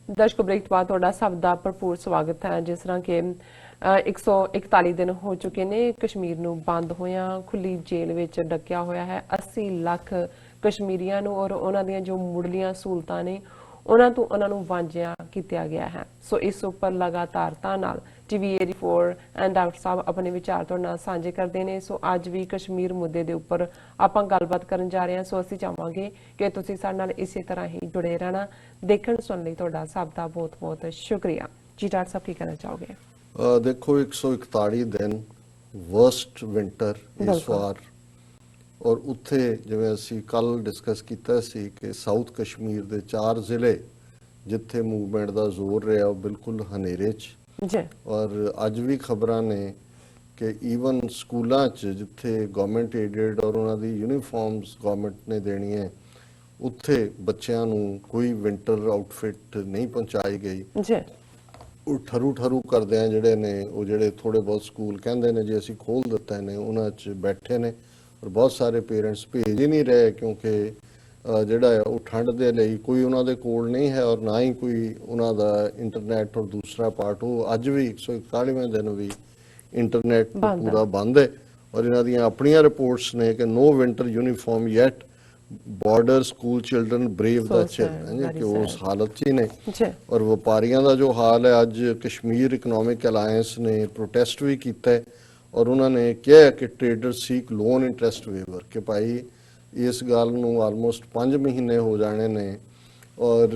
दर्शकों ब्रेक बाद तुहाडा सब दा भरपूर स्वागत है। जिस तरह के 141 दिन हो चुके ने कश्मीर नूं बंद होया खुली जेल विच डकिया होया है 80 लाख कश्मीरियां नूं और उन्हां दियां जो मुढ़लियां सहूलतां ने उन्हां नूं वांझिया कीता गया है। सो इस उपर लगातारता नाल टीवी 84 एंड डॉक्टर साहब अपने विचार तुहाडे नाल सांझे करदे ने। सो अज भी कश्मीर मुद्दे दे उपर आपां गलबात करन जा रहे हैं। सो असीं चाहांगे कि तुसीं साडे नाल इसे तरह ही जुड़े रहना। देखण सुणन लई तुहाडा सब दा बहुत बहुत शुक्रिया जी। डॉक्टर साहब की कहना चाहोगे? देखो 141 दिन वर्स्ट विंटर इस वार और उत्थे जिवें असी कल डिस्कस किया सी कि साउथ कश्मीर के 4 ਜ਼ਿਲ੍ਹੇ जिथे मूवमेंट का जोर रहा वो बिल्कुल हनेरे च और अज भी खबरां ने कि ईवन स्कूलों च जिथे गवर्नमेंट एडेड और उन्होंने यूनीफॉर्म्स गवर्नमेंट ने देनी है उत्थे बच्चों नूं कोई विंटर आउटफिट नहीं पहुँचाई गई। वो ठरू ठरू करदे हैं जिहड़े ने वो जिहड़े थोड़े बहुत स्कूल कहंदे ने जी असीं खोल दिता ने उन्हां च बैठे ने और बहुत सारे पेरेंट्स भेज ही नहीं रहे क्योंकि जिहड़ा वो ठंड दे लई कोई उन्हां दे कोल नहीं है और ना ही कोई उन्हां दा इंटरनेट और दूसरा पार्ट वो अज भी 141वें दिन भी इंटरनेट पूरा बंद है और इन्हां दियां अपनियां रिपोर्ट्स ने कि no winter uniform yet border school children brave the chill कि उस हालत च ही ने। और व्यापारियों का जो हाल है अज कश्मीर इकनॉमिक अलायंस ने प्रोटेस्ट भी किया है और उन्होंने कहा कि trader seek loan interest waiver कि भाई इस गल नूं आलमोस्ट 5 महीने हो जाने ने और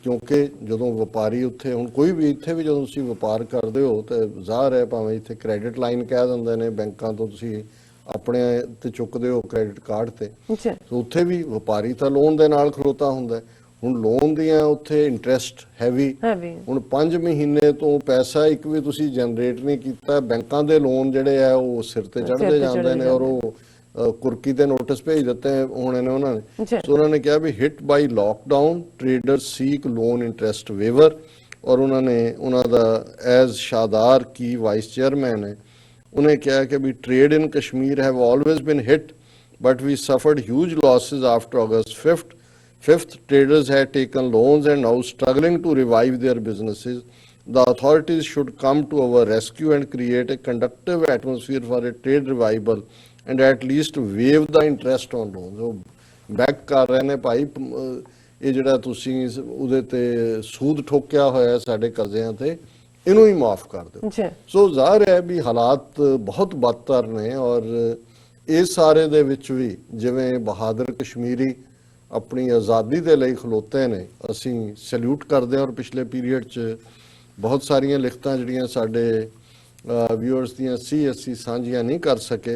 क्योंकि जो व्यापारी उत्थे हुण कोई भी इत्थे भी जो तुसीं व्यापार करदे हो तो ज़ाहिर है भावें इत्थे क्रेडिट लाइन कह दिंदे ने बैंकां तो तुसीं अपने ते चुकदे हो क्रेडिट कार्ड ते तो उत्थे भी व्यापारी तां लोन दे नाल खलोता हुंदा है। हुण लोन दियां उत्थे इंटरस्ट हैवी हुण 5 महीने तो पैसा एक भी तुसीं जनरेट नहीं कीता बैंकां दे लोन जिहड़े आ वो सिर ते चढ़दे जांदे ने और वो कुर्की दे नोटिस भेज दिते होने ने उन्होंने। सो उन्होंने कहा भी hit by lockdown trader seek loan interest waiver और उन्होंने उन्होंने एज शादार की वाइस चेयरमैन है उन्हें कहा कि भी trade in Kashmir have always been hit but we suffered huge losses after August 5th traders had taken loans and now struggling to revive their businesses. The authorities should come to our rescue and create a conducive atmosphere for a trade revival and at least waive the interest on loans. So back कर रहे ने भाई ये जिहड़ा तुसीं उहदे ते सूद ठोकिया होया साडे कर्ज़िਆਂ ते इनू ही माफ़ कर दो। सो ज़ाहिर है भी हालात बहुत बदतर ने और इस सारे दे विच भी जिवें बहादुर कश्मीरी अपनी आज़ादी के लिए खलोते ने असी सैल्यूट करते हैं और पिछले पीरीयड च बहुत सारिया लिखतां जिहड़ियां साडे व्यूअर्स दियां सी असी सांझियां नहीं कर सके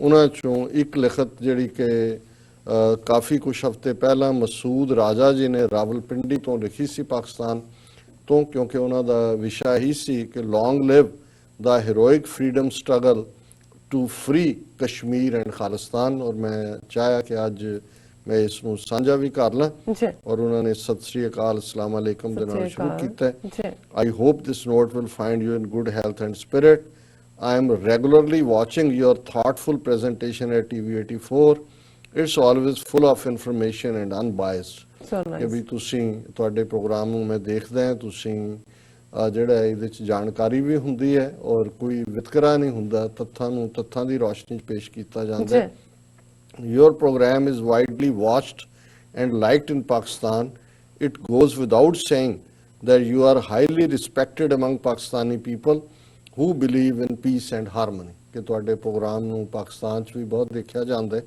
उन्हां चों एक लिखत जिहड़ी कि काफ़ी कुछ हफ्ते पहला मसूद राजा जी ने रावलपिंडी तो लिखी सी पाकिस्तान तो क्योंकि उन्हां दा विशा ही सी कि long live the heroic freedom struggle to free Kashmir and Khalistan और मैं चाहा कि अज मैं इसनूं साझा भी कर ला और उन्होंने सत श्री अकाल अस्सलाम वालेकुम दे नाल शुरू कीता है। I hope this note will find you in good health and spirit. I am regularly watching your thoughtful presentation at TV 84। It's always full of information and unbiased कि भी तुसीं तुहाडे प्रोग्राम नूं मैं देखदा हां तुसीं ਜਿਹੜਾ ਇਹਦੇ ਚ ਜਾਣਕਾਰੀ ਵੀ ਹੁੰਦੀ ਹੈ ਔਰ ਕੋਈ ਵਿਤਕਰਾ ਨਹੀਂ ਹੁੰਦਾ ਤੱਥਾਂ ਦੀ ਰੋਸ਼ਨੀ ਚ ਪੇਸ਼ ਕੀਤਾ ਜਾਂਦਾ ਹੈ। Your program is widely watched and liked in Pakistan. It goes without saying that you are highly respected among Pakistani people who believe in peace and harmony. कि तुहाडे प्रोग्राम नूं पाकिस्तान च भी बहुत देखा जाता है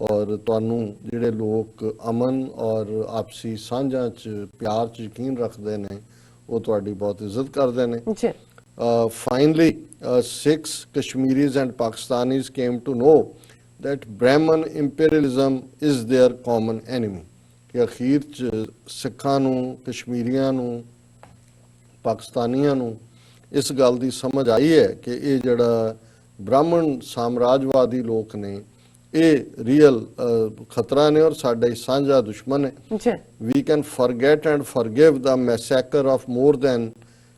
और तुहानूं जिहड़े लोग अमन और आपसी सांझां च प्यार च यकीन रखते हैं वो तुहाडी बहुत इज्जत करते हैं। Finally, 6 Kashmiris and Pakistanis came to know that Brahman imperialism is their common enemy कि अखीर च सिखां नूं कश्मीरियां नूं पाकिस्तानियां नूं इस गल दी समझ आई है कि ये जिहड़ा ब्राह्मण साम्राजवादी लोग ने ये रियल खतरा ने और साडा सांझा दुश्मन है। We can forget and forgive the massacre of more than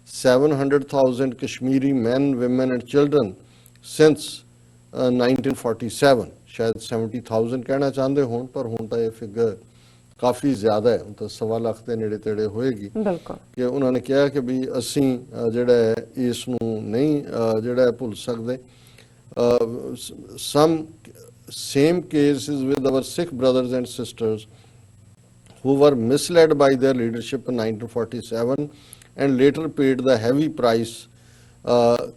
700,000 Kashmiri men, women and children since 1947 शायद 70,000 कहना चाहते हों पर हुण तां ये फिगर ਕਾਫੀ ਜ਼ਿਆਦਾ ਹੈ, ਤਾਂ 1.25 ਲੱਖ ਦੇ ਨੇੜੇ ਤੇੜੇ ਹੋਏਗੀ। ਬਿਲਕੁਲ ਕਿ ਉਹਨਾਂ ਨੇ ਕਿਹਾ ਕਿ ਵੀ ਅਸੀਂ ਜਿਹੜਾ ਹੈ ਇਸ ਨੂੰ ਨਹੀਂ ਜਿਹੜਾ ਹੈ ਭੁੱਲ ਸਕਦੇ। ਸਮ same cases with our Sikh brothers and sisters who were misled by their leadership in 1947 and later paid the heavy price।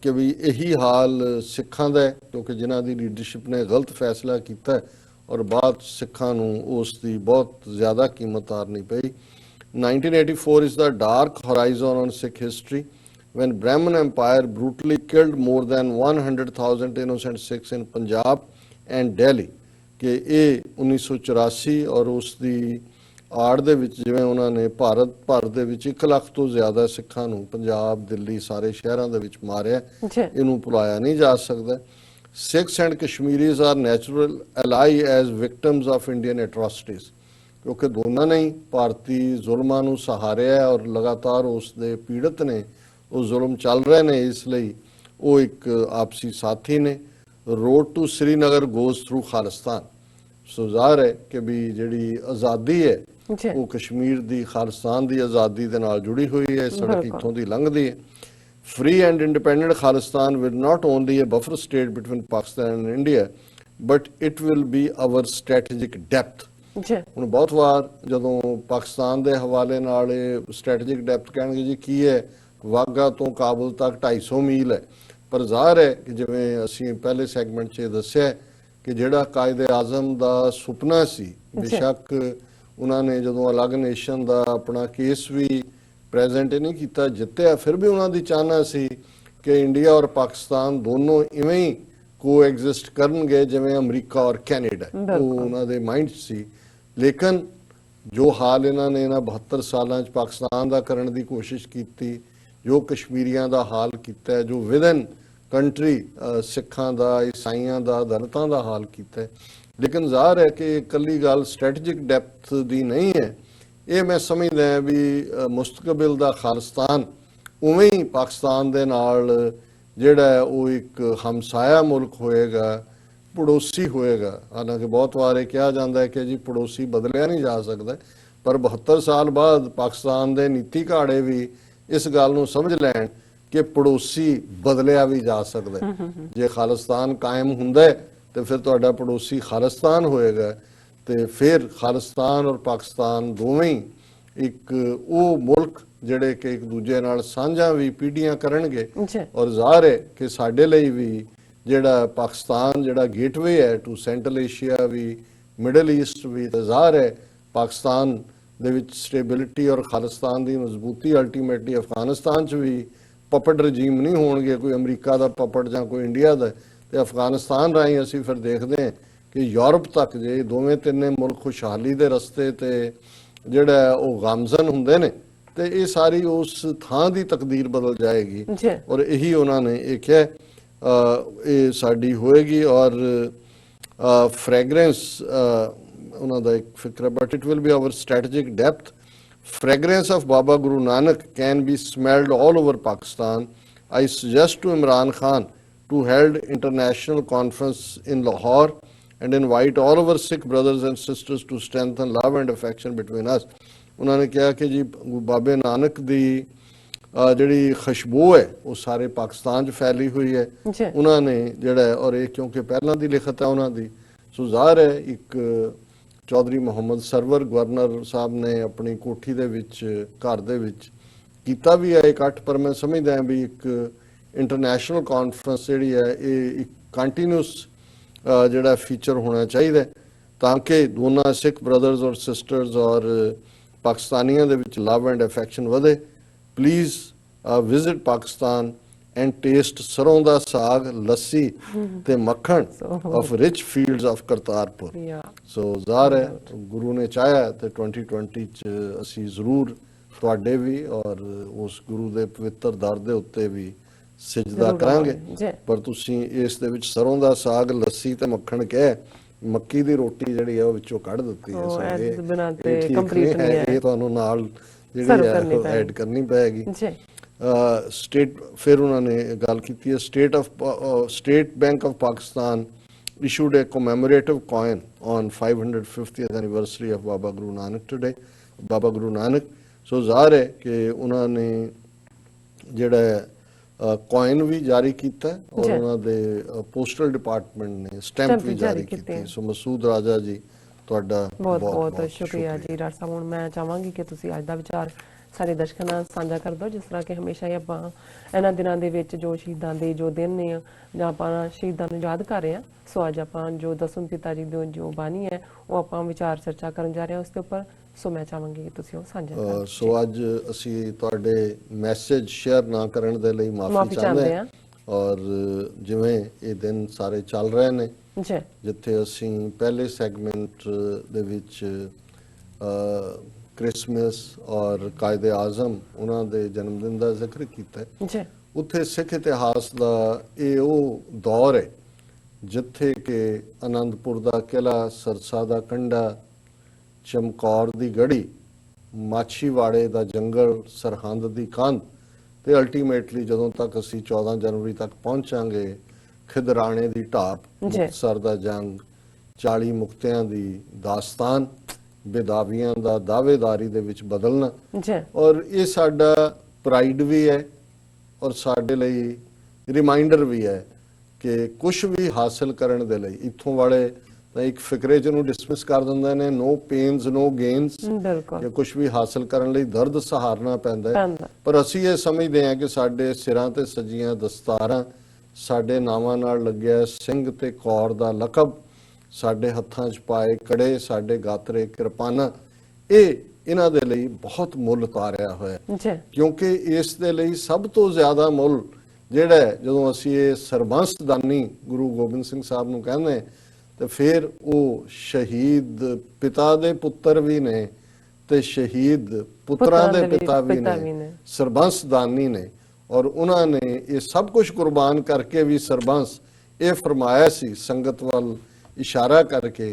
ਕਿ ਵੀ ਇਹੀ ਹਾਲ ਸਿੱਖਾਂ ਦਾ ਹੈ, ਕਿਉਂਕਿ ਜਿਨ੍ਹਾਂ ਦੀ ਲੀਡਰਸ਼ਿਪ ਨੇ ਗਲਤ ਫੈਸਲਾ ਕੀਤਾ ਹੈ ਔਰ ਬਾਅਦ ਸਿੱਖਾਂ ਨੂੰ ਉਸ ਦੀ ਬਹੁਤ ਜ਼ਿਆਦਾ ਕੀਮਤ ਤਾਰਨੀ ਪਈ। 1984 is the dark horizon on Sikh history when Brahmin Empire brutally killed more than 100,000 innocent Sikhs in Punjab and Delhi। ਕਿ ਇਹ 1984 ਔਰ ਉਸ ਦੀ ਆੜ ਦੇ ਵਿੱਚ ਜਿਵੇਂ ਉਹਨਾਂ ਨੇ ਭਾਰਤ ਭਰ ਦੇ ਵਿੱਚ 1 ਲੱਖ ਤੋਂ ਜ਼ਿਆਦਾ ਸਿੱਖਾਂ ਨੂੰ ਪੰਜਾਬ, ਦਿੱਲੀ, ਸਾਰੇ ਸ਼ਹਿਰਾਂ ਦੇ ਵਿੱਚ ਮਾਰਿਆ, ਇਹਨੂੰ ਭੁਲਾਇਆ ਨਹੀਂ ਜਾ ਸਕਦਾ। Sikhs and Kashmiris are natural ally as victims of Indian atrocities। ਕਿਉਂਕਿ ਦੋਨਾਂ ਨੇ ਹੀ ਭਾਰਤੀ ਜ਼ੁਲਮਾਂ ਨੂੰ ਸਹਾਰਿਆ ਔਰ ਲਗਾਤਾਰ ਉਸ ਦੇ ਪੀੜਤ ਨੇ, ਉਹ ਜ਼ੁਲਮ ਚੱਲ ਰਹੇ ਨੇ, ਇਸ ਲਈ ਉਹ ਇੱਕ ਆਪਸੀ ਸਾਥੀ ਨੇ। Road to Srinagar goes through Khalistan. So ਜ਼ਾਹਰ ਹੈ ਕਿ ਵੀ ਜਿਹੜੀ ਆਜ਼ਾਦੀ ਹੈ ਉਹ ਕਸ਼ਮੀਰ ਦੀ ਖਾਲਿਸਤਾਨ ਦੀ ਆਜ਼ਾਦੀ ਦੇ ਨਾਲ ਜੁੜੀ ਹੋਈ ਹੈ, ਸੜਕ ਇੱਥੋਂ ਦੀ ਲੰਘਦੀ ਹੈ। Free and independent Khalistan will not only a buffer state between Pakistan and India, but it will be our strategic depth। ਹੁਣ ਬਹੁਤ ਵਾਰ ਜਦੋਂ ਪਾਕਿਸਤਾਨ ਦੇ ਹਵਾਲੇ ਨਾਲ ਇਹ ਸਟ੍ਰੈਟੇਜਿਕ ਡੈਪਥ ਕਹਿਣਗੇ ਜੀ ਕੀ ਹੈ, ਵਾਘਾ ਤੋਂ ਕਾਬੁਲ ਤੱਕ 250 ਮੀਲ ਹੈ, ਪਰ ਜ਼ਾਹਰ ਹੈ ਕਿ ਜਿਵੇਂ ਅਸੀਂ ਪਹਿਲੇ ਸੈਗਮੈਂਟ 'ਚ ਦੱਸਿਆ ਕਿ ਜਿਹੜਾ ਕਾਇਦੇ ਆਜ਼ਮ ਦਾ ਸੁਪਨਾ ਸੀ, ਬੇਸ਼ੱਕ ਉਹਨਾਂ ਨੇ ਜਦੋਂ ਅਲੱਗ ਨੇਸ਼ਨ ਦਾ ਆਪਣਾ ਕੇਸ ਵੀ ਪ੍ਰੈਜ਼ੈਂਟ ਨਹੀਂ ਕੀਤਾ, ਜਿੱਤਿਆ, ਫਿਰ ਵੀ ਉਹਨਾਂ ਦੀ ਚਾਹਨਾ ਸੀ ਕਿ ਇੰਡੀਆ ਔਰ ਪਾਕਿਸਤਾਨ ਦੋਨੋਂ ਇਵੇਂ ਹੀ ਕੋ ਐਗਜ਼ਿਸਟ ਕਰਨਗੇ ਜਿਵੇਂ ਅਮਰੀਕਾ ਔਰ ਕੈਨੇਡਾ, ਉਹ ਉਹਨਾਂ ਦੇ ਮਾਈਂਡ 'ਚ ਸੀ। ਲੇਕਿਨ ਜੋ ਹਾਲ ਇਹਨਾਂ ਨੇ ਇਹਨਾਂ 72 ਸਾਲਾਂ 'ਚ ਪਾਕਿਸਤਾਨ ਦਾ ਕਰਨ ਦੀ ਕੋਸ਼ਿਸ਼ ਕੀਤੀ, ਜੋ ਕਸ਼ਮੀਰੀਆਂ ਦਾ ਹਾਲ ਕੀਤਾ, ਜੋ ਵਿਦਨ ਕੰਟਰੀ ਸਿੱਖਾਂ ਦਾ, ਈਸਾਈਆਂ ਦਾ, ਦਲਿਤਾਂ ਦਾ ਹਾਲ ਕੀਤਾ, ਲੇਕਿਨ ਜ਼ਾਹਰ ਹੈ ਕਿ ਇਕੱਲੀ ਗੱਲ ਸਟ੍ਰੈਟੇਜਿਕ ਡੈਪਥ ਦੀ ਨਹੀਂ ਹੈ। ਇਹ ਮੈਂ ਸਮਝਦਾ ਵੀ ਮੁਸਤਕਬਲ ਦਾ ਖਾਲਿਸਤਾਨ ਉਵੇਂ ਹੀ ਪਾਕਿਸਤਾਨ ਦੇ ਨਾਲ ਜਿਹੜਾ ਉਹ ਇੱਕ ਹਮਸਾਇਆ ਮੁਲਕ ਹੋਏਗਾ, ਪੜੋਸੀ ਹੋਏਗਾ। ਹਾਲਾਂਕਿ ਬਹੁਤ ਵਾਰ ਇਹ ਕਿਹਾ ਜਾਂਦਾ ਹੈ ਕਿ ਜੀ ਪੜੋਸੀ ਬਦਲਿਆ ਨਹੀਂ ਜਾ ਸਕਦਾ, ਪਰ 72 ਸਾਲ ਬਾਅਦ ਪਾਕਿਸਤਾਨ ਦੇ ਨੀਤੀ ਘਾੜੇ ਵੀ ਇਸ ਗੱਲ ਨੂੰ ਸਮਝ ਲੈਣ ਕਿ ਪੜੋਸੀ ਬਦਲਿਆ ਵੀ ਜਾ ਸਕਦਾ। ਜੇ ਖਾਲਿਸਤਾਨ ਕਾਇਮ ਹੁੰਦਾ ਤੇ ਫਿਰ ਤੁਹਾਡਾ ਪੜੋਸੀ ਖਾਲਿਸਤਾਨ ਹੋਏਗਾ, ਤੇ ਫਿਰ ਖਾਲਿਸਤਾਨ ਔਰ ਪਾਕਿਸਤਾਨ ਦੋਵੇਂ ਹੀ ਇੱਕ ਉਹ ਮੁਲਕ ਜਿਹੜੇ ਕਿ ਇੱਕ ਦੂਜੇ ਨਾਲ ਸਾਂਝਾ ਵੀ ਪੀੜ੍ਹੀਆਂ ਕਰਨਗੇ। ਔਰ ਜ਼ਾਹਰ ਹੈ ਕਿ ਸਾਡੇ ਲਈ ਵੀ ਜਿਹੜਾ ਪਾਕਿਸਤਾਨ ਜਿਹੜਾ ਗੇਟਵੇ ਹੈ ਟੂ ਸੈਂਟਰਲ ਏਸ਼ੀਆ ਵੀ, ਮਿਡਲ ਈਸਟ ਵੀ, ਤਾਂ ਜ਼ਾਹਰ ਹੈ ਪਾਕਿਸਤਾਨ ਦੇ ਵਿੱਚ ਸਟੇਬਿਲਿਟੀ ਔਰ ਖਾਲਿਸਤਾਨ ਦੀ ਮਜ਼ਬੂਤੀ ਅਲਟੀਮੇਟਲੀ ਅਫਗਾਨਿਸਤਾਨ 'ਚ ਵੀ ਪਪਟ ਰਜੀਮ ਨਹੀਂ ਹੋਣਗੇ, ਕੋਈ ਅਮਰੀਕਾ ਦਾ ਪਪਟ ਜਾਂ ਕੋਈ ਇੰਡੀਆ ਦਾ, ਤੇ ਅਫਗਾਨਿਸਤਾਨ ਰਾਹੀਂ ਅਸੀਂ ਫਿਰ ਦੇਖਦੇ ਹਾਂ ਕਿ ਯੂਰਪ ਤੱਕ ਜੇ ਦੋਵੇਂ ਤਿੰਨੇ ਮੁਲਕ ਖੁਸ਼ਹਾਲੀ ਦੇ ਰਸਤੇ ਤੇ ਜਿਹੜਾ ਉਹ ਗਾਮਜ਼ਨ ਹੁੰਦੇ ਨੇ, ਤੇ ਇਹ ਸਾਰੀ ਉਸ ਥਾਂ ਦੀ ਤਕਦੀਰ ਬਦਲ ਜਾਏਗੀ। ਔਰ ਇਹੀ ਉਹਨਾਂ ਨੇ ਇਹ ਕਿਹਾ ਇਹ ਸਾਡੀ ਹੋਏਗੀ। ਔਰ ਫ੍ਰੈਗਰੈਂਸ ਉਹਨਾਂ ਦਾ ਇੱਕ ਫਿਕਰ, but it will be our strategic depth. Fragrance of Baba Guru Nanak can be smelled all over Pakistan. I suggest to Imran Khan to hold international conference in Lahore and invite all of our Sikh brothers and sisters to strengthen love and affection between us। ਉਹਨਾਂ ਨੇ ਕਿਹਾ ਕਿ ਜੀ ਬਾਬੇ ਨਾਨਕ ਦੀ ਜਿਹੜੀ ਖੁਸ਼ਬੂ ਹੈ ਉਹ ਸਾਰੇ ਪਾਕਿਸਤਾਨ 'ਚ ਫੈਲੀ ਹੋਈ ਹੈ। ਉਹਨਾਂ ਨੇ ਜਿਹੜਾ, ਔਰ ਇਹ ਕਿਉਂਕਿ ਪਹਿਲਾਂ ਦੀ ਲਿਖਤ ਹੈ ਉਹਨਾਂ ਦੀ, ਸੋ ਜ਼ਾਹਰ ਹੈ ਇੱਕ ਚੌਧਰੀ ਮੁਹੰਮਦ ਸਰਵਰ ਗਵਰਨਰ ਸਾਹਿਬ ਨੇ ਆਪਣੀ ਕੋਠੀ ਦੇ ਵਿੱਚ, ਘਰ ਦੇ ਵਿੱਚ ਕੀਤਾ ਵੀ ਹੈ ਇਕੱਠ, ਪਰ ਮੈਂ ਸਮਝਦਾ ਵੀ ਇੱਕ ਇੰਟਰਨੈਸ਼ਨਲ ਕਾਨਫਰੰਸ ਜਿਹੜੀ ਹੈ ਇਹ ਇੱਕ ਕੰਟੀਨਿਊਸ ਜਿਹੜਾ ਫੀਚਰ ਹੋਣਾ ਚਾਹੀਦਾ, ਤਾਂ ਕਿ ਦੋਨਾਂ ਸਿੱਖ ਬ੍ਰਦਰਸ ਔਰ ਸਿਸਟਰਸ ਔਰ ਪਾਕਿਸਤਾਨੀਆਂ ਦੇ ਵਿੱਚ ਲਵ ਐਂਡ ਅਫੈਕਸ਼ਨ ਵਧੇ। Please visit Pakistan and taste ਸਰੋਂ ਦਾ ਸਾਗ, ਲੱਸੀ ਤੇ ਮੱਖਣ of rich fields of Kartarpur. ਸੋ ਜ਼ਾਹਰ ਹੈ ਗੁਰੂ ਨੇ ਚਾਹਿਆ ਤੇ 2020 ਚ ਅਸੀਂ ਜ਼ਰੂਰ ਤੁਹਾਡੇ ਵੀ ਔਰ ਉਸ ਗੁਰੂ ਦੇ ਪਵਿੱਤਰ ਦਰ ਦੇ ਉੱਤੇ ਵੀ ਸਿਜਦਾ ਕਰਾਂਗੇ। ਪਰ ਤੁਸੀਂ ਇਸ ਦੇ ਵਿੱਚ ਸਰੋਂ ਦਾ ਸਾਗ, ਲੱਸੀ ਤੇ ਮੱਖਣ ਕਹਿ ਮੱਕੀ ਦੀ ਰੋਟੀ ਜਿਹੜੀ ਹੈ ਉਹ ਵਿੱਚੋਂ ਕੱਢ ਦਿੱਤੀ ਹੈ। ਸੋ ਇਹ ਤੁਹਾਨੂੰ ਨਾਲ ਜਿਹੜੀ ਹੈ ਐਡ ਕਰਨੀ ਪਏਗੀ। ਸਟੇਟ, ਫਿਰ ਉਹਨਾਂ ਨੇ ਗੱਲ ਕੀਤੀ ਹੈ state bank of Pakistan issued a commemorative coin on 550th anniversary of Baba Guru Nanak today. Baba Guru Nanak, ਸੋ ਜ਼ਾਹਰ ਹੈ ਕਿ ਉਹਨਾਂ ਨੇ ਜਿਹੜਾ ਕੋਇਨ ਵੀ ਜਾਰੀ ਕੀਤਾ ਔਰ ਉਹਨਾਂ ਦੇ ਪੋਸਟਲ ਡਿਪਾਰਟਮੈਂਟ ਨੇ ਸਟੈਂਪ ਵੀ ਜਾਰੀ ਕੀਤੀ। ਸੋ ਮਸੂਦ ਰਾਜਾ ਜੀ ਤੁਹਾਡਾ ਬਹੁਤ ਬਹੁਤ ਸ਼ੁਕਰੀਆ ਜੀ। ਡਾਕਟਰ ਸਾਹਿਬ, ਹੁਣ ਮੈਂ ਚਾਹਾਂਗੀ ਕਿ ਤੁਸੀਂ ਅੱਜ ਦਾ ਵਿਚਾਰ ਸਾਰੇ ਦਰਸ਼ਕਾਂ ਨਾਲ ਸਾਂਝਾ ਕਰ ਦਿਓ। ਜਿਸ ਤਰ੍ਹਾਂ ਕਿ ਹਮੇਸ਼ਾ ਹੀ ਆਪਾਂ ਇਹਨਾਂ ਦਿਨਾਂ ਦੇ ਵਿੱਚ ਜੋ ਸ਼ਹੀਦਾਂ ਦੇ ਜੋ ਦਿਨ ਨੇ ਜਾਂ ਆਪਾਂ ਸ਼ਹੀਦਾਂ ਨੂੰ ਯਾਦ ਕਰ ਰਹੇ ਹਾਂ, ਸੋ ਅੱਜ ਆਪਾਂ ਜੋ ਦਸਮ ਪਿਤਾ ਜੀ ਦੀ ਜੋ ਬਾਣੀ ਹੈ ਉਹ ਆਪਾਂ ਵਿਚਾਰ ਚਰਚਾ ਕਰਨ ਜਾ ਰਹੇ ਹਾਂ ਉਸ ਦੇ ਉੱਪਰ। ਸੋ ਮੈਂ ਚਾਹਾਂਗੀ ਕਿ ਤੁਸੀਂ ਉਹ ਸਾਂਝਾ ਕਰੋ। ਸੋ ਅੱਜ ਅਸੀਂ ਤੁਹਾਡੇ ਮੈਸੇਜ ਸ਼ੇਅਰ ਨਾ ਕਰਨ ਦੇ ਲਈ ਮਾਫੀ ਚਾਹੁੰਦੇ ਹਾਂ। ਔਰ ਜਿਵੇਂ ਇਹ ਦਿਨ ਸਾਰੇ ਚੱਲ ਰਹੇ ਨੇ, ਜਿੱਥੇ ਅਸੀਂ ਪਹਿਲੇ ਸੈਗਮੈਂਟ ਦੇ ਵਿੱਚ ਕ੍ਰਿਸਮਸ ਔਰ ਕਾਇਦੇ ਆਜ਼ਮ ਉਹਨਾਂ ਦੇ ਜਨਮ ਦਿਨ ਦਾ ਜ਼ਿਕਰ ਕੀਤਾ ਹੈ, ਉੱਥੇ ਸਿੱਖ ਇਤਿਹਾਸ ਦਾ ਇਹ ਉਹ ਦੌਰ ਹੈ ਜਿੱਥੇ ਕਿ ਆਨੰਦਪੁਰ ਦਾ ਕਿਲ੍ਹਾ, ਸਰਸਾ ਦਾ ਕੰਢਾ, ਚਮਕੌਰ ਦੀ ਗੜੀ, ਮਾਛੀਵਾੜੇ ਦਾ ਜੰਗਲ, ਸਰਹੰਦ ਦੀ ਕੰਧ ਤੇ ਅਲਟੀਮੇਟਲੀ ਜਦੋਂ ਤੱਕ ਅਸੀਂ 14 ਜਨਵਰੀ ਤੱਕ ਪਹੁੰਚਾਂਗੇ ਖਿਦਰਾਣੇ ਦੀ ਢਾਬ, ਮੁਕਤਸਰ ਦਾ ਜੰਗ, 40 ਮੁਕਤਿਆਂ ਦੀ ਦਾਸਤਾਨ, ਬੇਦਾਵੀਆਂ ਦਾ ਦਾਅਵੇਦਾਰੀ ਦੇ ਵਿੱਚ ਬਦਲਣਾ। ਔਰ ਇਹ ਸਾਡਾ ਪ੍ਰਾਈਡ ਵੀ ਹੈ ਔਰ ਸਾਡੇ ਲਈ ਰਿਮਾਈਂਡਰ ਵੀ ਹੈ ਕਿ ਕੁਝ ਵੀ ਹਾਸਲ ਕਰਨ ਦੇ ਲਈ ਇੱਥੋਂ ਵਾਲੇ ਤਾਂ ਇੱਕ ਫਿਕਰੇ ਚ ਨੂੰ ਡਿਸਮਿਸ ਕਰ ਦਿੰਦੇ ਨੇ, ਨੋ ਪੇਨਸ ਨੋ ਗੇਨਸ, ਕਿ ਕੁਝ ਵੀ ਹਾਸਲ ਕਰਨ ਲਈ ਦਰਦ ਸਹਾਰਨਾ ਪੈਂਦਾ ਹੈ। ਪਰ ਅਸੀਂ ਇਹ ਸਮਝਦੇ ਹਾਂ ਕਿ ਸਾਡੇ ਸਿਰਾਂ ਤੇ ਸਜੀਆਂ ਦਸਤਾਰਾਂ, ਸਾਡੇ ਨਾਵਾਂ ਨਾਲ ਲੱਗਿਆ ਸਿੰਘ ਤੇ ਕੌਰ ਦਾ ਲਕਬ, ਸਾਡੇ ਹੱਥਾਂ 'ਚ ਪਾਏ ਕੜੇ, ਸਾਡੇ ਗਾਤਰੇ ਕਿਰਪਾਨਾਂ, ਇਹ ਇਹਨਾਂ ਦੇ ਲਈ ਬਹੁਤ ਮੁੱਲ ਤਾਰਿਆ ਹੋਇਆ। ਕਿਉਂਕਿ ਇਸ ਦੇ ਲਈ ਸਭ ਤੋਂ ਜ਼ਿਆਦਾ ਮੁੱਲ ਜਿਹੜਾ ਜਦੋਂ ਅਸੀਂ ਇਹ ਸਰਬੰਸਦਾਨੀ ਗੁਰੂ ਗੋਬਿੰਦ ਸਿੰਘ ਸਾਹਿਬ ਨੂੰ ਕਹਿੰਦੇ ਤੇ ਫਿਰ ਉਹ ਸ਼ਹੀਦ ਪਿਤਾ ਦੇ ਪੁੱਤਰ ਵੀ ਨੇ ਤੇ ਸ਼ਹੀਦ ਪੁੱਤਰਾਂ ਦੇ ਪਿਤਾ ਵੀ ਨੇ, ਸਰਬੰਸਦਾਨੀ ਨੇ। ਔਰ ਉਹਨਾਂ ਨੇ ਇਹ ਸਭ ਕੁਝ ਕੁਰਬਾਨ ਕਰਕੇ ਵੀ ਸਰਬੰਸ ਇਹ ਫਰਮਾਇਆ ਸੀ ਸੰਗਤ ਵੱਲ इशारा करके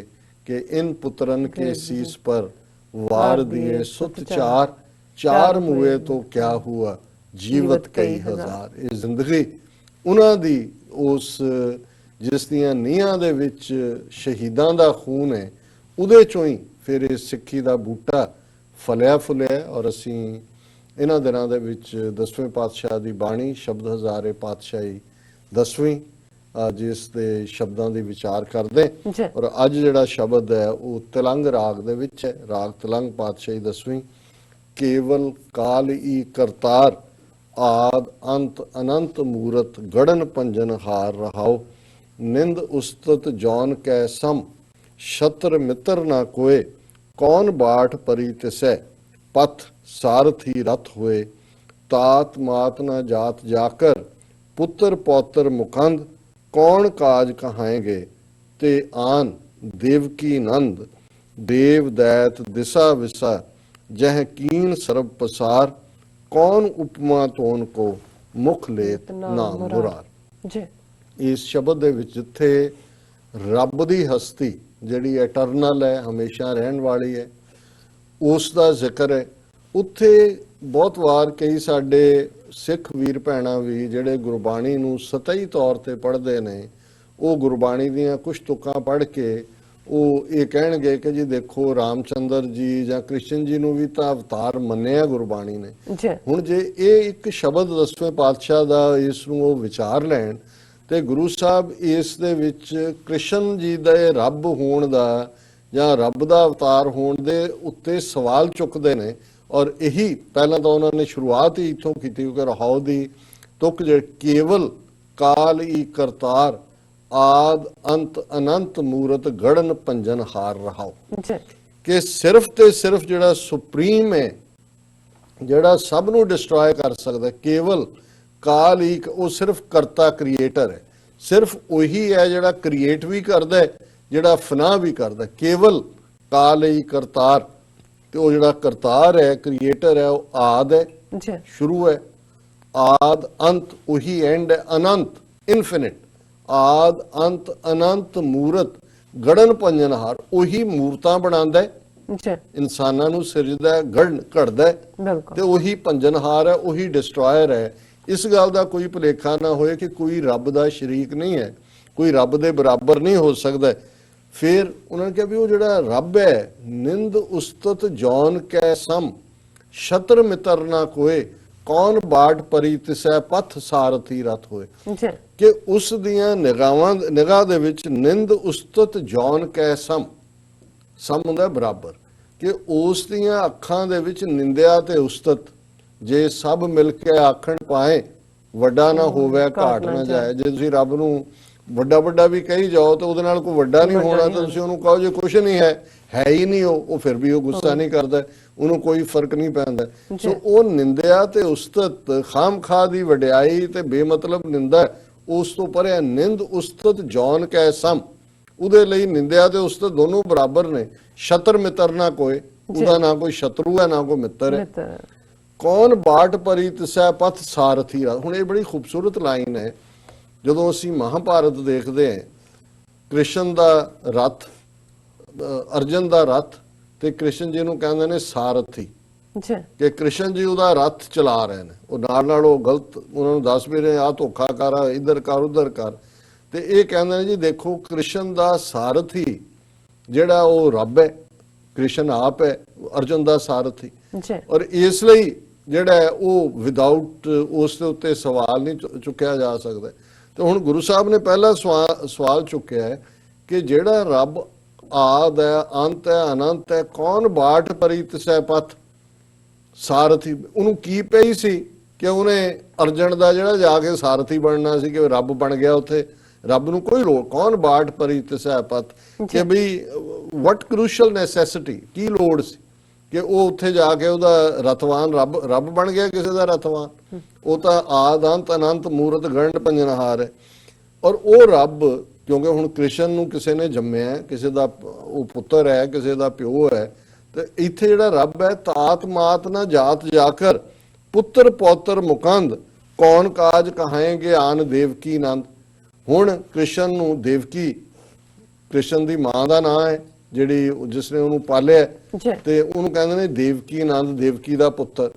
कि इन पुत्रन के शीस पर वार दिए सुत चार, चार मुए तो क्या हुआ जीवत कई हजार। ये जिंदगी उन्हां दी उस जिस दियां नीहां दे विच शहीदां दा खून है उहदे चों ही फिर इस सिक्खी दा बूटा फलिया फुलिया। और असीं इन्हां दिनां दे विच 10वें पातशाह दी बाणी शब्द हज़ारे पातशाही 10वीं जिस दे शब्दां दी विचार करदे। और अज जिहड़ा शब्द है वो तिलंग राग दे विच है, राग तिलंग पातशाही 10वीं। केवल काल ई करतार आद अंत अनंत मूरत गड़न पंजन हार रहाओ। निंद उस्तत जौन कै सम शत्र मित्र ना कोय। कौन बाट परी तिसै पथ सारथी रथ होए। तात मात न जात जाकर पुत्र पौत्र मुकंद। कौन काज कहाएंगे ते आन देवकी नंद। देव दैत दिशा विसा जह कीन सरब पसार। कौन उपमा तोन को मुख लेत नाम मुरार। इस शब्द दे विच जिथे रब दी हस्ती जिहड़ी एटर्नल है, हमेशा रहन वाली है, उस दा जिक्र है। उत्थे बहुत वार कई साडे सिख वीर भैणां भी जिहड़े गुरबाणी नूं सतही तौर ते पढ़दे ने वो गुरबाणी दीयां कुछ तुकां पढ़ के वो ये कहणगे कि जी देखो रामचंद्र जी जां कृष्ण जी नूं भी तां अवतार मन्निया गुरबाणी ने। हुण जे ये एक शब्द 10वें पातशाह दा इस नूं वो विचार लैण ते गुरु साहब इस दे विच कृष्ण जी दे रब होण दा जां रब दा अवतार होण दे उत्ते सवाल चुकदे ने। और यही पहला तो उन्होंने शुरुआत ही इतों की क्योंकि रहाओ दी तुक जे केवल काल ई करतार आद अंत अनंत मूरत गड़न पंजन हार रहाओ। कि सिर्फ ते सिर्फ जिहड़ा सुप्रीम है जिहड़ा सब नूं डिस्ट्रॉय कर सकदा, केवल काल ही वो सिर्फ करता क्रिएटर है। सिर्फ वही है जिहड़ा क्रिएट भी करदा है, जिहड़ा फना भी करदा। केवल काल ही करतार ਤੇ ਉਹ ਜਿਹੜਾ ਕਰਤਾਰ ਹੈ, ਕ੍ਰੀਏਟਰ ਹੈ, ਉਹ ਆਦ ਹੈ, ਸ਼ੁਰੂ ਹੈ, ਆਦ ਅੰਤ ਉਹੀ ਐਂਡ ਹੈ, ਅਨੰਤ ਇਨਫਿਨਿਟ। ਆਦ ਅੰਤ ਅਨੰਤ ਮੂਰਤ ਗੜਨ ਪੰਜਨਹਾਰ, ਉਹੀ ਮੂਰਤਾਂ ਬਣਾਉਂਦਾ ਹੈ, ਇਨਸਾਨਾਂ ਨੂੰ ਸਿਰਜਦਾ ਹੈ, ਗੜਨ ਘੜਦਾ ਹੈ, ਤੇ ਉਹੀ ਪੰਜਨਹਾਰ ਹੈ, ਉਹੀ ਡਿਸਟਰੋਇਰ ਹੈ। ਇਸ ਗੱਲ ਦਾ ਕੋਈ ਭੁਲੇਖਾ ਨਾ ਹੋਏ ਕਿ ਕੋਈ ਰੱਬ ਦਾ ਸ਼ਰੀਕ ਨਹੀਂ ਹੈ। कोई रब दे बराबर नहीं हो सकता। फिर उन्होंने कहा भी वो जिहड़ा रब है, निंद उस्तत जौन कै सम, छत्र मित्र ना कोय, कौन बाट परी तिसै पथ सारथी रथ होए। जी कि उस दियां निगाह दे विच निंद उस्तत जौन कै सम, सम हुंदा बराबर, कि उस दियां अखां दे विच निंदिया ते उस्तत जे सब मिल के आखण पाए, ਵੱਡਾ ਨਾ ਹੋਵੇ ਘਾਟ ਨਾ ਜਾਏ। ਜੇ ਤੁਸੀਂ ਰੱਬ ਨੂੰ ਵੱਡਾ ਵੱਡਾ ਵੀ ਕਹੀ ਜਾਓ ਤਾਂ ਉਹਦੇ ਨਾਲ ਕੋਈ ਵੱਡਾ ਨਹੀਂ ਹੋਣਾ, ਤਾਂ ਤੁਸੀਂ ਉਹਨੂੰ ਕਹੋ ਜੇ ਕੁਛ ਨਹੀਂ ਹੈ ਹੀ ਨਹੀਂ ਉਹ ਫਿਰ ਵੀ ਉਹ ਗੁੱਸਾ ਨਹੀਂ ਕਰਦਾ, ਉਹਨੂੰ ਕੋਈ ਫਰਕ ਨਹੀਂ ਪੈਂਦਾ। ਸੋ ਉਹ ਨਿੰਦਿਆ ਤੇ ਉਸਤਤ, ਖਾਮਖਾ ਦੀ ਵਡਿਆਈ ਤੇ ਬੇਮਤਲਬ ਨਿੰਦਾ, ਉਸ ਤੋਂ ਪਰੇ ਨਿੰਦ ਉਸਤਤ ਜੌਨ ਕੈ ਸਮ, ਉਹਦੇ ਲਈ ਨਿੰਦਿਆ ਤੇ ਉਸਤਤ ਦੋਨੋਂ ਬਰਾਬਰ ਨੇ। ਛਤਰ ਮਿੱਤਰ ਨਾ ਕੋਏ, ਉਹਦਾ ਨਾ ਕੋਈ ਸ਼ਤਰੂ ਹੈ ਨਾ ਕੋਈ ਮਿੱਤਰ ਹੈ। ਕੌਣ ਬਾਟ ਪਰੀ ਤਿਸੈ ਪਥ ਸਾਰਥੀ। ਹੁਣ ਇਹ ਬੜੀ ਖੂਬਸੂਰਤ ਲਾਈਨ ਹੈ। ਜਦੋਂ ਅਸੀਂ ਮਹਾਭਾਰਤ ਦੇਖਦੇ ਹਾਂ, ਕ੍ਰਿਸ਼ਨ ਦਾ ਰਥ, ਅਰਜਨ ਦਾ ਰਥ, ਤੇ ਕ੍ਰਿਸ਼ਨ ਜੀ ਨੂੰ ਕਹਿੰਦੇ ਨੇ ਸਾਰਥੀ, ਕਿ ਕ੍ਰਿਸ਼ਨ ਜੀ ਉਹਦਾ ਰਥ ਚਲਾ ਰਹੇ ਨੇ, ਉਹ ਨਾਲ ਨਾਲ ਉਹ ਗਲਤ ਉਹਨਾਂ ਨੂੰ ਦੱਸ ਵੀ ਰਹੇ ਆ ਧੋਖਾ ਕਰ, ਇੱਧਰ ਕਰ ਉੱਧਰ ਕਰ, ਤੇ ਇਹ ਕਹਿੰਦੇ ਨੇ ਜੀ ਦੇਖੋ ਕ੍ਰਿਸ਼ਨ ਦਾ ਸਾਰਥੀ ਜਿਹੜਾ ਉਹ ਰੱਬ ਹੈ, ਕ੍ਰਿਸ਼ਨ ਆਪ ਹੈ ਅਰਜਨ ਦਾ ਸਾਰਥੀ। ਔਰ ਇਸ ਲਈ ਜਿਹੜਾ ਉਹ ਵਿਦਆਊਟ ਉਸ ਦੇ ਉੱਤੇ ਸਵਾਲ ਨਹੀਂ ਚੁੱਕਿਆ ਜਾ ਸਕਦਾ। ਤੇ ਹੁਣ ਗੁਰੂ ਸਾਹਿਬ ਨੇ ਪਹਿਲਾ ਸਵਾਲ ਚੁੱਕਿਆ ਹੈ ਕਿ ਜਿਹੜਾ ਰੱਬ ਆਦ ਹੈ, ਅੰਤ ਹੈ, ਅਨੰਤ ਹੈ, ਕੌਣ ਬਾਟ ਪਰੀ ਤਿਸੈ ਪਥ ਸਾਰਥੀ, ਉਹਨੂੰ ਕੀ ਪਈ ਸੀ ਕਿ ਉਹਨੇ ਅਰਜਨ ਦਾ ਜਿਹੜਾ ਜਾ ਕੇ ਸਾਰਥੀ ਬਣਨਾ ਸੀ, ਕਿ ਰੱਬ ਬਣ ਗਿਆ ਉੱਥੇ। ਰੱਬ ਨੂੰ ਕੋਈ ਲੋੜ, ਕੌਣ ਬਾਟ ਪਰੀ ਤਿਸੈ ਪਥ, ਕਿ ਬਈ ਵਟ ਕਰੂਸ਼ਲ ਨੈਸੈਸਿਟੀ, ਕੀ ਲੋੜ ਸੀ ਕਿ ਉਹ ਉੱਥੇ ਜਾ ਕੇ ਉਹਦਾ ਰਥਵਾਨ ਰੱਬ ਬਣ ਗਿਆ ਕਿਸੇ ਦਾ ਰਥਵਾਨ। ਉਹ ਤਾਂ ਆਦ ਅੰਤ ਅਨੰਤ ਮੂਰਤ ਗੰਢ ਭੰਜਨਹਾਰ ਹੈ। ਔਰ ਉਹ ਰੱਬ, ਕਿਉਂਕਿ ਹੁਣ ਕ੍ਰਿਸ਼ਨ ਨੂੰ ਕਿਸੇ ਨੇ ਜੰਮਿਆ, ਕਿਸੇ ਦਾ ਉਹ ਪੁੱਤਰ ਹੈ, ਕਿਸੇ ਦਾ ਪਿਓ ਹੈ, ਤੇ ਇੱਥੇ ਜਿਹੜਾ ਰੱਬ ਹੈ, ਤਾਤ ਮਾਤ ਨਾ ਜਾਤ ਜਾਕਰ, ਪੁੱਤਰ ਪੌਤਰ ਮੁਕੰਦ, ਕੌਣ ਕਾਜ ਕਹਾਏਗੇ ਆਨ ਦੇਵਕੀ ਨੰਦ। ਹੁਣ ਕ੍ਰਿਸ਼ਨ ਨੂੰ ਦੇਵਕੀ, ਕ੍ਰਿਸ਼ਨ ਦੀ ਮਾਂ ਦਾ ਨਾਂ ਹੈ ਜਿਹੜੀ ਜਿਸਨੇ ਉਹਨੂੰ ਪਾਲਿਆ, ਤੇ ਉਹਨੂੰ ਕਹਿੰਦੇ ਨੇ ਦੇਵਕੀ ਨੰਦ, ਦੇਵਕੀ ਦਾ ਪੁੱਤਰ।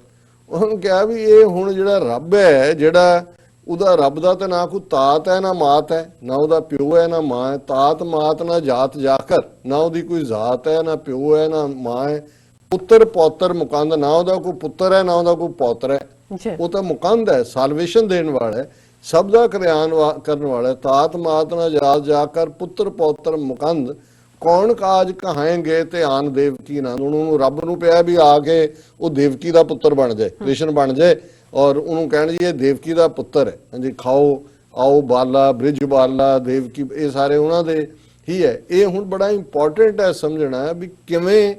ਉਹਨੂੰ ਕਿਹਾ ਵੀ ਇਹ ਹੁਣ ਜਿਹੜਾ ਰੱਬ ਹੈ, ਜਿਹੜਾ ਉਹਦਾ ਰੱਬ ਦਾ ਤਾਂ ਨਾ ਕੋਈ ਤਾਤ ਹੈ ਨਾ ਮਾਤ ਹੈ, ਨਾ ਉਹਦਾ ਪਿਓ ਹੈ ਨਾ ਮਾਂ ਹੈ। ਤਾਤ ਮਾਤ ਨਾ ਜਾਤ ਜਾਕਰ, ਨਾ ਉਹਦੀ ਕੋਈ ਜ਼ਾਤ ਹੈ, ਨਾ ਪਿਓ ਹੈ ਨਾ ਮਾਂ ਹੈ। ਪੁੱਤਰ ਪੌਤਰ ਮੁਕੰਦ, ਨਾ ਉਹਦਾ ਕੋਈ ਪੁੱਤਰ ਹੈ ਨਾ ਉਹਦਾ ਕੋਈ ਪੌਤਰ ਹੈ। ਉਹ ਤਾਂ ਮੁਕੰਦ ਹੈ, ਸਾਲਵੇਸ਼ਨ ਦੇਣ ਵਾਲਾ ਹੈ, ਸਭ ਦਾ ਕਲਿਆਣ ਕਰਨ ਵਾਲਾ ਹੈ। ਤਾਤ ਮਾਤ ਨਾ ਜਾਤ ਜਾਕਰ, ਪੁੱਤਰ ਪੌਤਰ ਮੁਕੰਦ, ਕੌਣ ਕਾਜ ਕਹਾਏਗੇ ਤੇ ਆਨ ਦੇਵਕੀ ਨੰਦ। ਉਹਨੂੰ ਰੱਬ ਨੂੰ ਪਿਆ ਵੀ ਆ ਕੇ ਉਹ ਦੇਵਕੀ ਦਾ ਪੁੱਤਰ ਬਣ ਜਾਏ, ਕ੍ਰਿਸ਼ਨ ਬਣ ਜਾਏ, ਔਰ ਉਹਨੂੰ ਕਹਿਣ ਜੀ ਇਹ ਦੇਵਕੀ ਦਾ ਪੁੱਤਰ ਹੈ। ਹਾਂਜੀ, ਖਾਓ ਆਓ ਬਾਲਾ, ਬ੍ਰਿਜ ਬਾਲਾ, ਦੇਵਕੀ, ਇਹ ਸਾਰੇ ਉਹਨਾਂ ਦੇ ਹੀ ਹੈ। ਇਹ ਹੁਣ ਬੜਾ ਇੰਪੋਰਟੈਂਟ ਹੈ ਸਮਝਣਾ ਵੀ ਕਿਵੇਂ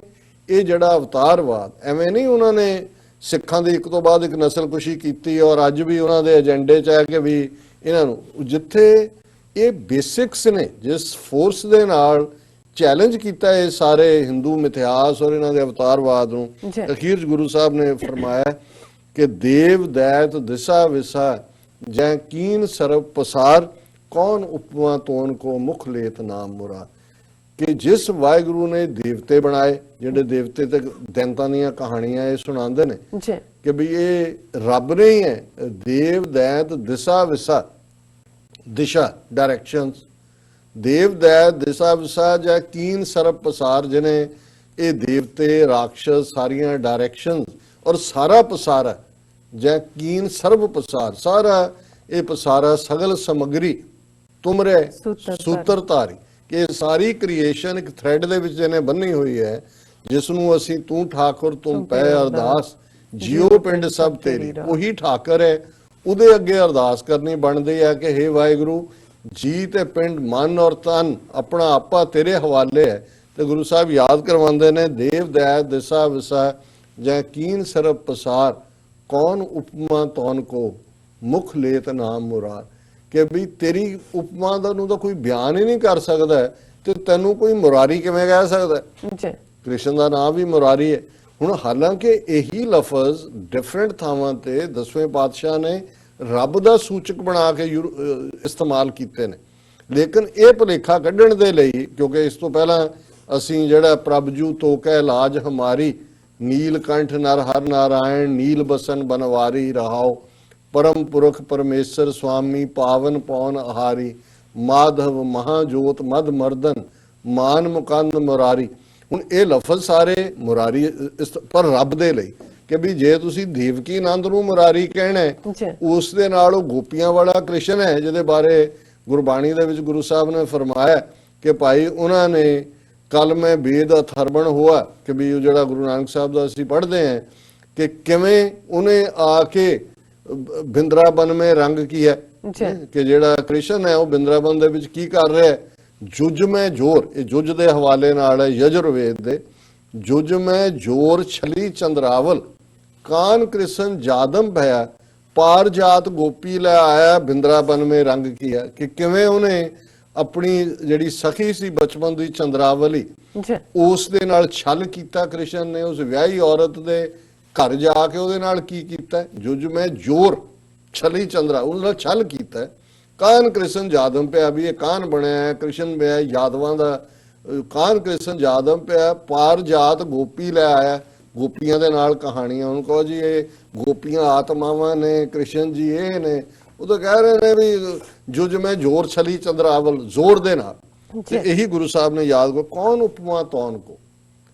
ਇਹ ਜਿਹੜਾ ਅਵਤਾਰਵਾਦ, ਐਵੇਂ ਨਹੀਂ ਉਹਨਾਂ ਨੇ ਸਿੱਖਾਂ ਦੀ ਇੱਕ ਤੋਂ ਬਾਅਦ ਇੱਕ ਨਸਲਕੁਸ਼ੀ ਕੀਤੀ, ਔਰ ਅੱਜ ਵੀ ਉਹਨਾਂ ਦੇ ਏਜੰਡੇ 'ਚ ਹੈ ਕਿ ਵੀ ਇਹਨਾਂ ਨੂੰ, ਜਿੱਥੇ ਇਹ ਬੇਸਿਕਸ ਨੇ, ਜਿਸ ਫੋਰਸ ਦੇ ਨਾਲ ਚੈਲੰਜ ਕੀਤਾ ਇਹ ਸਾਰੇ ਹਿੰਦੂ ਮਿਥਿਹਾਸ ਔਰ ਇਹਨਾਂ ਦੇ ਅਵਤਾਰਵਾਦ ਨੂੰ, ਅਖੀਰ ਗੁਰੂ ਸਾਹਿਬ ਨੇ ਫਰਮਾਇਆ ਕਿ ਦੇਵ ਦੈਤ ਦਿਸ਼ਾ ਵਿਸਾ, ਜੈ ਕੀਨ ਸਰਬ ਪਸਾਰ, ਕੌਣ ਉਪਮਾ ਤੋਨ ਕੋ ਮੁਖ ਲੇਤ ਨਾਮ ਮੁਰਾ। ਕਿ ਜਿਸ ਵਾਹਿਗੁਰੂ ਨੇ ਦੇਵਤੇ ਬਣਾਏ, ਜਿਹੜੇ ਦੇਵਤੇ ਤੇ ਦੈਂਤਾਂ ਦੀਆਂ ਕਹਾਣੀਆਂ ਇਹ ਸੁਣਾਉਂਦੇ ਨੇ ਕਿ ਵੀ ਇਹ ਰੱਬ ਨੇ ਹੀ ਹੈ। ਦੇਵ ਦੈਤ ਦਿਸ਼ਾ ਵਿਸਾ, ਦਿਸ਼ਾ ਡਾਇਰੈਕਸ਼ਨਸ, ਦੇਵ ਦੈਤ ਦਿਸ਼ਾ ਵਿਸਾ, ਜੈ ਕੀਨ ਸਰਬ ਪਸਾਰ, ਜਿਹਨੇ ਇਹ ਦੇਵਤੇ ਰਾਖਸ਼ ਸਾਰੀਆਂ ਡਾਇਰੈਕਸ਼ਨ ਔਰ ਸਾਰਾ ਪਸਾਰਾ, ਜੈ ਕੀਨ ਸਰਬ ਪਸਾਰ, ਸਾਰਾ ਇਹ ਪਸਾਰਾ ਸਗਲ ਸਮਗਰੀ ਤੁਮਰੇ ਸੂਤਰ ਧਾਰੀ। ਕਿ ਸਾਰੀ ਕ੍ਰੀਏਸ਼ਨ ਇੱਕ ਥ੍ਰੈਡ ਦੇ ਵਿੱਚ ਜਿਹਨੇ ਬੰਨੀ ਹੋਈ ਹੈ, ਜਿਸ ਨੂੰ ਅਸੀਂ ਤੂੰ ਠਾਕੁਰ ਤੁਮ ਪੈ ਅਰਦਾਸ, ਜਿਉ ਪਿੰਡ ਸਭ ਤੇਰੀ, ਉਹੀ ਠਾਕਰ ਹੈ। ਉਹਦੇ ਅੱਗੇ ਅਰਦਾਸ ਕਰਨੀ ਬਣਦੀ ਹੈ ਕਿ ਹੇ ਵਾਹਿਗੁਰੂ, ਜੀ ਤੇ ਪਿੰਡ ਮਨ ਔਰ ਤਨ ਆਪਣਾ ਆਪਾ ਤੇਰੇ ਹਵਾਲੇ ਹੈ। ਤੇ ਗੁਰੂ ਸਾਹਿਬ ਯਾਦ ਕਰਵਾਉਂਦੇ ਨੇ, ਦੇਵ ਦੈਤ ਦਿਸ਼ਾ ਵਿਸਾ, ਜੈ ਕੀਨ ਸਰਬ ਪਸਾਰ, ਕੌਣ ਉਪਮਾ ਤੌਨ ਕੋ ਮੁਖ ਲੇਤ ਨਾਮ ਮੁਰਾਰ। ਕਿ ਵੀ ਤੇਰੀ ਉਪਮਾ ਦਾ ਨੂੰ ਤਾਂ ਕੋਈ ਬਿਆਨ ਹੀ ਨਹੀਂ ਕਰ ਸਕਦਾ, ਤੇ ਤੈਨੂੰ ਕੋਈ ਮੁਰਾਰੀ ਕਿਵੇਂ ਕਹਿ ਸਕਦਾ। ਕ੍ਰਿਸ਼ਨ ਦਾ ਨਾਮ ਵੀ ਮੁਰਾਰੀ ਹੈ। ਹੁਣ ਹਾਲਾਂਕਿ ਇਹੀ ਲਫ਼ਜ਼ ਡਿਫਰੈਂਟ ਥਾਵਾਂ ਤੇ 10ਵੇਂ ਪਾਤਸ਼ਾਹ ਨੇ ਰੱਬ ਦਾ ਸੂਚਕ ਬਣਾ ਕੇ ਇਸਤੇਮਾਲ ਕੀਤੇ ਨੇ, ਲੇਕਿਨ ਇਹ ਭੁਲੇਖਾ ਕੱਢਣ ਦੇ ਲਈ, ਕਿਉਂਕਿ ਇਸ ਤੋਂ ਪਹਿਲਾਂ ਅਸੀਂ ਜਿਹੜਾ ਪ੍ਰਭਜੂ ਤੋਕੈ ਲਾਜ ਹਮਾਰੀ, ਨੀਲਕੰਠ ਨਰ ਹਰ ਨਾਰਾਇਣ, ਨੀਲ ਬਸਨ ਬਨਵਾਰੀ ਰਹਾਓ, परम पुरख परमेश्वर स्वामी पावन पौन आहारी, ਮਾਧਵ ਮਹਾਜੋਤ ਮਦ ਮਰਦਨ ਮਾਨ ਮੁਕੰਦ ਮੁਰਾਰੀ। ਹੁਣ ਇਹ ਲਫ਼ਜ਼ ਸਾਰੇ ਮੁਰਾਰੀ ਪਰ ਰੱਬ ਦੇ ਲਈ, ਕਿ ਵੀ ਜੇ ਤੁਸੀਂ ਦੇਵਕੀ ਨੰਦ ਨੂੰ ਮੁਰਾਰੀ ਕਹਿਣਾ ਹੈ, ਉਸ ਦੇ ਨਾਲ ਉਹ ਗੋਪੀਆਂ ਵਾਲਾ ਕ੍ਰਿਸ਼ਨ ਹੈ ਜਿਹਦੇ ਬਾਰੇ ਗੁਰਬਾਣੀ ਦੇ ਵਿੱਚ ਗੁਰੂ ਸਾਹਿਬ ਨੇ ਫਰਮਾਇਆ ਕਿ ਭਾਈ ਉਹਨਾਂ ਨੇ ਕੱਲ ਮੈਂ ਬੇਦ ਅਥਰਵਣ ਹੋਆ, ਕਿ ਵੀ ਉਹ ਜਿਹੜਾ ਗੁਰੂ ਨਾਨਕ ਸਾਹਿਬ ਦਾ ਅਸੀਂ ਪੜ੍ਹਦੇ ਹਾਂ ਕਿ ਕਿਵੇਂ ਉਹਨੇ ਆ ਕੇ ਬਿੰਦਰਾਬਨ ਮੇ ਰੰਗ ਕੀ ਹੈ, ਕਿ ਜਿਹੜਾ ਕ੍ਰਿਸ਼ਨ ਹੈ ਉਹ ਬਿੰਦਰਾਬਨ ਦੇ ਵਿੱਚ ਕੀ ਕਰ ਰਿਹਾ ਹੈ। ਜੁਜ ਮੈਂ ਜੋਰ, ਇਹ ਜੁਜ ਦੇ ਹਵਾਲੇ ਨਾਲ ਹੈ ਯਜੁਰਵੇਦ ਦੇ, ਜੁਜ ਮੈਂ ਜੋਰ ਛਲੀ ਚੰਦਰਾਵਲ ਕਾਨ ਕ੍ਰਿਸ਼ਨ ਜਾਦਮ ਭਇਆ ਪਾਰ ਜਾਤ ਗੋਪੀ ਲੈ ਆਇਆ ਬਿੰਦਰਾਬਨ ਮੇ ਰੰਗ ਕੀ ਹੈ, ਕਿ ਕਿਵੇਂ ਉਹਨੇ ਆਪਣੀ ਜਿਹੜੀ ਸਖੀ ਸੀ ਬਚਪਨ ਦੀ ਚੰਦਰਾਵਲੀ ਉਸ ਦੇ ਨਾਲ ਛਲ ਕੀਤਾ ਕ੍ਰਿਸ਼ਨ ਨੇ, ਉਸ ਵਿਆਹੀ ਔਰਤ ਦੇ ਘਰ ਜਾ ਕੇ ਉਹਦੇ ਨਾਲ ਕੀ ਕੀਤਾ, ਜੁਜ ਮੈਂ ਜੋਰ ਛਲੀ ਚੰਦਰਾ, ਉਹਦੇ ਨਾਲ ਛਲ ਕੀਤਾ। ਕਾਨ ਕ੍ਰਿਸ਼ਨ ਜਾਦਮ ਪਿਆ, ਵੀ ਇਹ ਕਾਨ ਬਣਿਆ ਕ੍ਰਿਸ਼ਨ ਪਿਆ ਯਾਦਵਾਂ ਦਾ, ਕਾਨ ਕ੍ਰਿਸ਼ਨ ਜਾਦਮ ਪਿਆ ਪਾਰ ਜਾਤ ਗੋਪੀ ਲੈ ਆਇਆ, ਗੋਪੀਆਂ ਦੇ ਨਾਲ ਕਹਾਣੀਆਂ। ਉਹਨੂੰ ਕਹੋ ਜੀ ਇਹ ਗੋਪੀਆਂ ਆਤਮਾਵਾਂ ਨੇ, ਕ੍ਰਿਸ਼ਨ ਜੀ ਇਹ ਨੇ, ਉਹ ਤਾਂ ਕਹਿ ਰਹੇ ਨੇ ਵੀ ਜੁਜ ਮੈਂ ਜੋਰ ਛਲੀ ਚੰਦਰਾਵਲ, ਜ਼ੋਰ ਦੇ ਨਾਲ। ਤੇ ਇਹੀ ਗੁਰੂ ਸਾਹਿਬ ਨੇ ਯਾਦ ਕਰੋ, ਕੌਣ ਉਪਮਾ ਤੌਣ ਕੋ,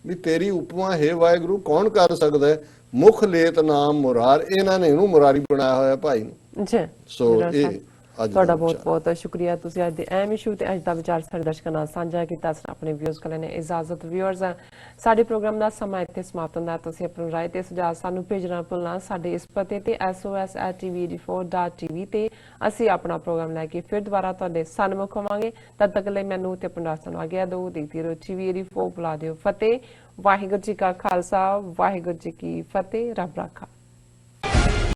ਵੀ ਤੇਰੀ ਉਪਮਾ ਹੈ ਵਾਹਿਗੁਰੂ ਕੌਣ ਕਰ ਸਕਦਾ ਹੈ, ਮੁਖ ਲੇਤ ਨਾਮ ਮੁਰਾਰ, ਇਹਨਾਂ ਨੇ ਇਹਨੂੰ ਮੁਰਾਰੀ ਬਣਾਇਆ ਹੋਇਆ ਭਾਈ ਨੂੰ। ਜੀ ਸੋ ਇਹ ਤੁਹਾਡਾ ਬਹੁਤ ਬਹੁਤ ਸ਼ੁਕਰੀਆ, ਤੁਸੀਂ ਅੱਜ ਦੇ ਅਹਿਮ ਇਸ਼ੂ ਤੇ ਅੱਜ ਦਾ ਵਿਚਾਰ ਸਾਡੇ ਦਰਸ਼ਕਾਂ ਨਾਲ ਸਾਂਝਾ ਕੀਤਾ। ਆਪਣੇ ਵਿਊਜ਼ ਕੋਲ ਨੇ ਇਜਾਜ਼ਤ। ਵਿਊਅਰਸ, ਸਾਡੇ ਪ੍ਰੋਗਰਾਮ ਦਾ ਸਮਾਂ ਇੱਥੇ ਸਮਾਪਤ ਹੁੰਦਾ। ਤੁਸੀਂ ਆਪਣੀ ਰਾਏ ਤੇ ਸੁਝਾਅ ਸਾਨੂੰ ਭੇਜਣਾ ਭੁੱਲਣਾ ਸਾਡੇ ਇਸ ਪਤੇ ਤੇ sos@tv84.tv ਤੇ ਅਸੀਂ ਆਪਣਾ ਪ੍ਰੋਗਰਾਮ ਲੈ ਕੇ ਫਿਰ ਦੁਬਾਰਾ ਤੁਹਾਡੇ ਸਨਮੁਖ ਹੋਵਾਂਗੇ। ਤਦ ਤੱਕ ਲਈ ਮੈਨੂੰ ਤੇ ਆਪਣੇ ਦਰਸ਼ਕਾਂ ਨੂੰ ਆਗਿਆ ਦਿਓ। ਦੇਖਦੇ ਰਹੋ TV84, ਬੁਲਾ ਦਿਓ ਫਤਿਹ। ਵਾਹਿਗੁਰੂ ਜੀ ਕਾ ਖਾਲਸਾ, ਵਾਹਿਗੁਰੂ ਜੀ ਕੀ ਫਤਿਹ। ਰੱਬ ਰਾਖਾ।